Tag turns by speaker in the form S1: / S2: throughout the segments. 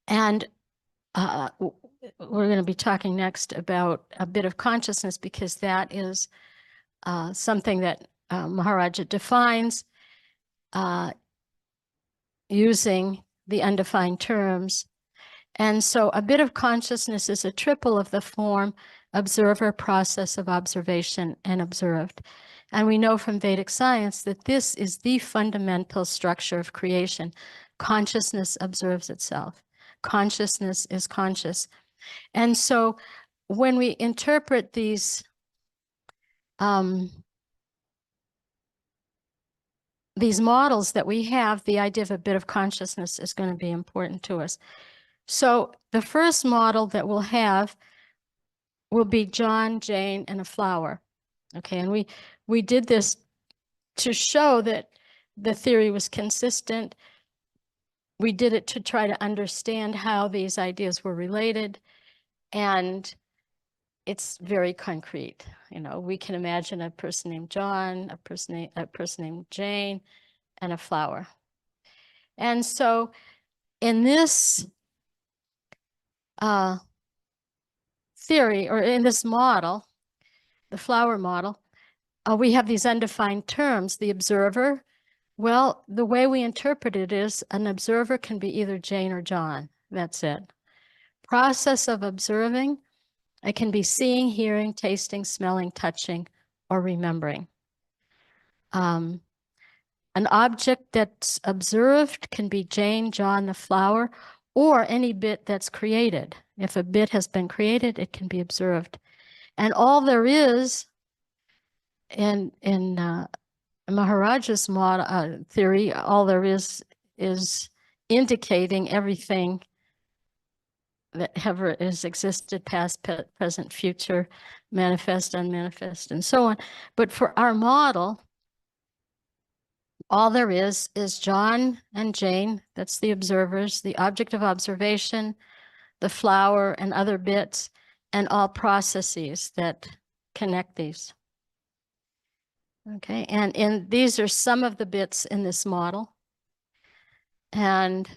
S1: And we're going to be talking next about a bit of consciousness, because that is something that Maharaja defines using the undefined terms. And so a bit of consciousness is a triple of the form observer, process of observation, and observed. And we know from Vedic science that this is the fundamental structure of creation. Consciousness observes itself. Consciousness is conscious. And so when we interpret these models that we have, the idea of a bit of consciousness is going to be important to us. So the first model that we'll have will be John, Jane, and a flower. Okay, and we did this to show that the theory was consistent. We did it to try to understand how these ideas were related, and it's very concrete. You know, we can imagine a person named John, a person named Jane, and a flower. And so in this theory, or in this model, the flower model, we have these undefined terms. The observer, well, the way we interpret it is an observer can be either Jane or John. That's it. Process of observing, it can be seeing, hearing, tasting, smelling, touching, or remembering. An object that's observed can be Jane, John, the flower, or any bit that's created. If a bit has been created, it can be observed. And all there is in Maharaja's model, theory, all there is indicating everything that ever has existed, past, present, future, manifest, unmanifest, and so on. But for our model, all there is John and Jane, that's the observers, the object of observation, the flower and other bits, and all processes that connect these. Okay, and these are some of the bits in this model. And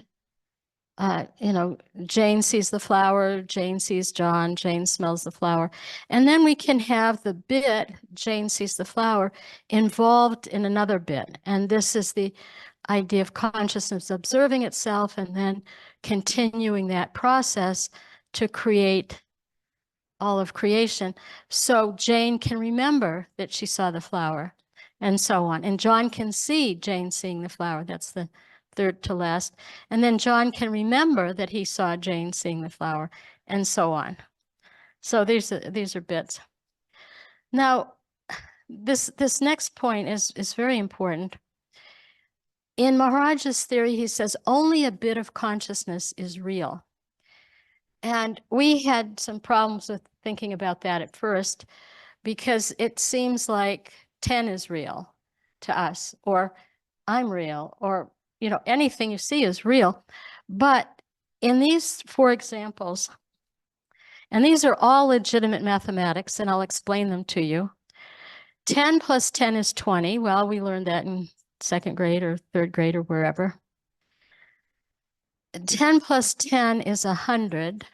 S1: you know, Jane sees the flower, Jane sees John, Jane smells the flower. And then we can have the bit, Jane sees the flower, involved in another bit. And this is the idea of consciousness observing itself and then continuing that process to create all of creation. So Jane can remember that she saw the flower, and so on. And John can see Jane seeing the flower. That's the third to last. And then John can remember that he saw Jane seeing the flower, and so on. So these are bits. Now, this next point is very important. In Maharaja's theory, he says only a bit of consciousness is real. And we had some problems with thinking about that at first, because it seems like 10 is real to us, or I'm real, or, you know, anything you see is real. But in these 4 examples, and these are all legitimate mathematics, and I'll explain them to you. 10 plus 10 is 20. Well, we learned that in 2nd grade or 3rd grade or wherever. 10 plus 10 is 100.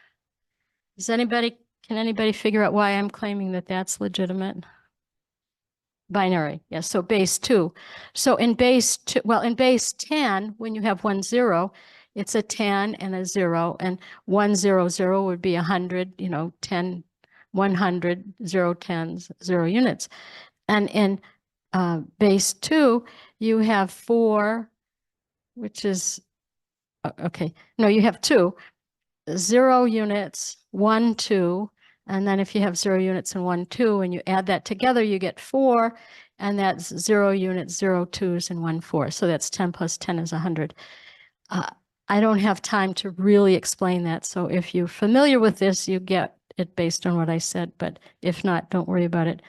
S1: Can anybody figure out why I'm claiming that that's legitimate? Binary, yes, so base 2. So in base 2, well, in base 10, when you have 1 0, it's a 10 and a 0, and 1 0 0 would be 100, you know, 10, 100, 0 tens, 0 units. And in base 2, you have 4, which is, okay, no, you have 2, 0 units, 1, 2, and then if you have 0 units and 1, 2, and you add that together, you get 4, and that's 0 units, 0 2s, and 1 4. So that's 10 plus 10 is 100. I don't have time to really explain that. So if you're familiar with this, you get it based on what I said. But if not, don't worry about it.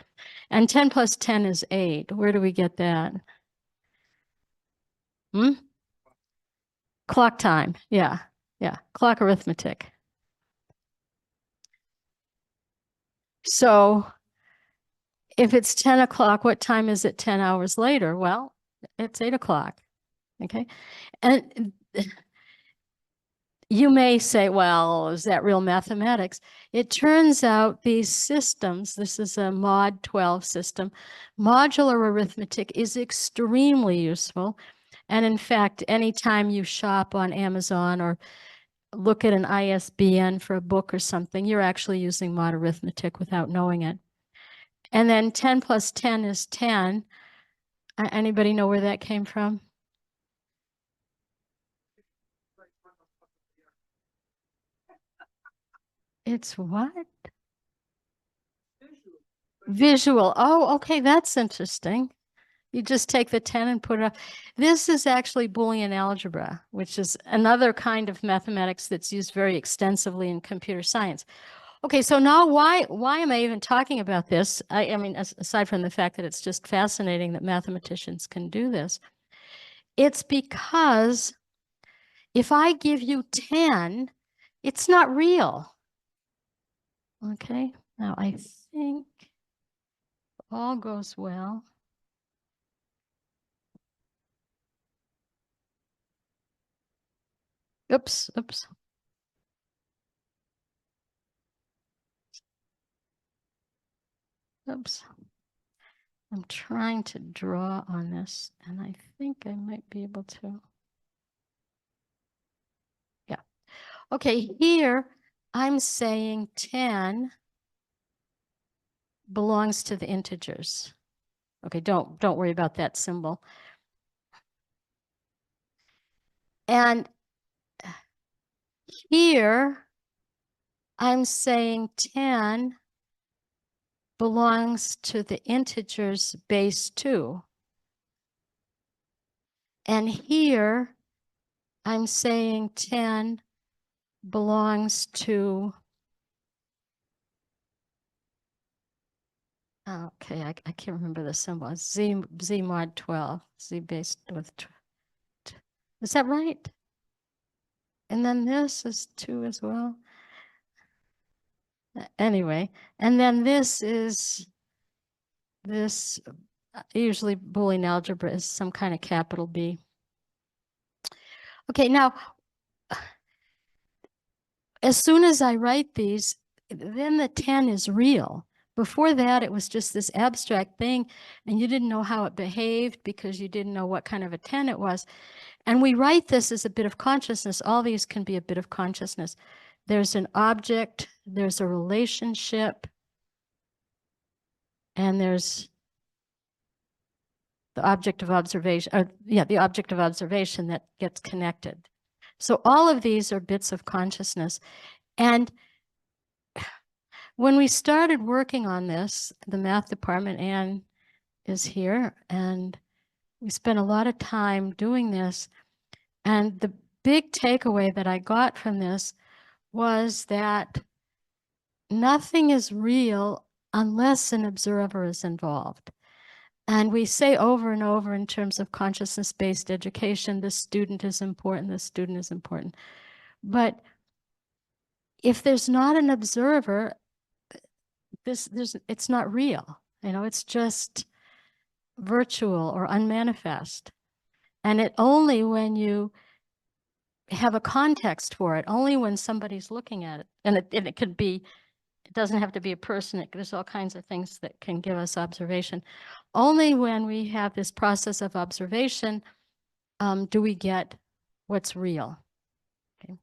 S1: And 10 plus 10 is 8. Where do we get that? Clock time. Yeah. Yeah. Clock arithmetic. So if it's 10 o'clock, what time is it 10 hours later? Well, it's 8 o'clock. Okay. And You may say, well, is that real mathematics? It turns out these systems, this is a mod 12 system, modular arithmetic is extremely useful. And in fact, anytime you shop on Amazon or look at an ISBN for a book or something, you're actually using mod arithmetic without knowing it. And then 10 plus 10 is 10. Anybody know where that came from? It's what? Visual. Oh, okay, that's interesting. You just take the 10 and put it up. This is actually Boolean algebra, which is another kind of mathematics that's used very extensively in computer science. Okay, so now why am I even talking about this? I mean, aside from the fact that it's just fascinating that mathematicians can do this, it's because if I give you 10, it's not real. Okay, now I think all goes well. Oops. I'm trying to draw on this, and I think I might be able to. Yeah. Okay, here I'm saying 10 belongs to the integers. Okay, don't worry about that symbol. And here I'm saying 10 belongs to the integers base 2. And here I'm saying 10 belongs to, okay, I can't remember the symbol. It's Z mod 12, Z based with, is that right? And then this is 2 as well. Anyway, and then this is this, usually Boolean algebra is some kind of capital B. Okay, now, as soon as I write these, then the 10 is real. Before that, it was just this abstract thing, and you didn't know how it behaved because you didn't know what kind of a 10 it was. And we write this as a bit of consciousness. All these can be a bit of consciousness. There's an object, there's a relationship, and there's the object of observation, the object of observation that gets connected. So all of these are bits of consciousness. And when we started working on this, the math department, Anne is here, and we spent a lot of time doing this. And the big takeaway that I got from this was that nothing is real unless an observer is involved. And we say over and over in terms of consciousness-based education, the student is important, the student is important. But if there's not an observer, it's not real. You know, it's just virtual or unmanifest. And it only when you have a context for it, only when somebody's looking at it, and it could be, it doesn't have to be a person, there's all kinds of things that can give us observation. Only when we have this process of observation do we get what's real. Okay.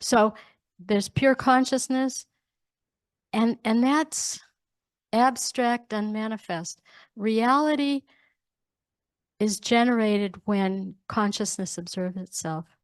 S1: So there's pure consciousness, and that's abstract and manifest. Reality is generated when consciousness observes itself.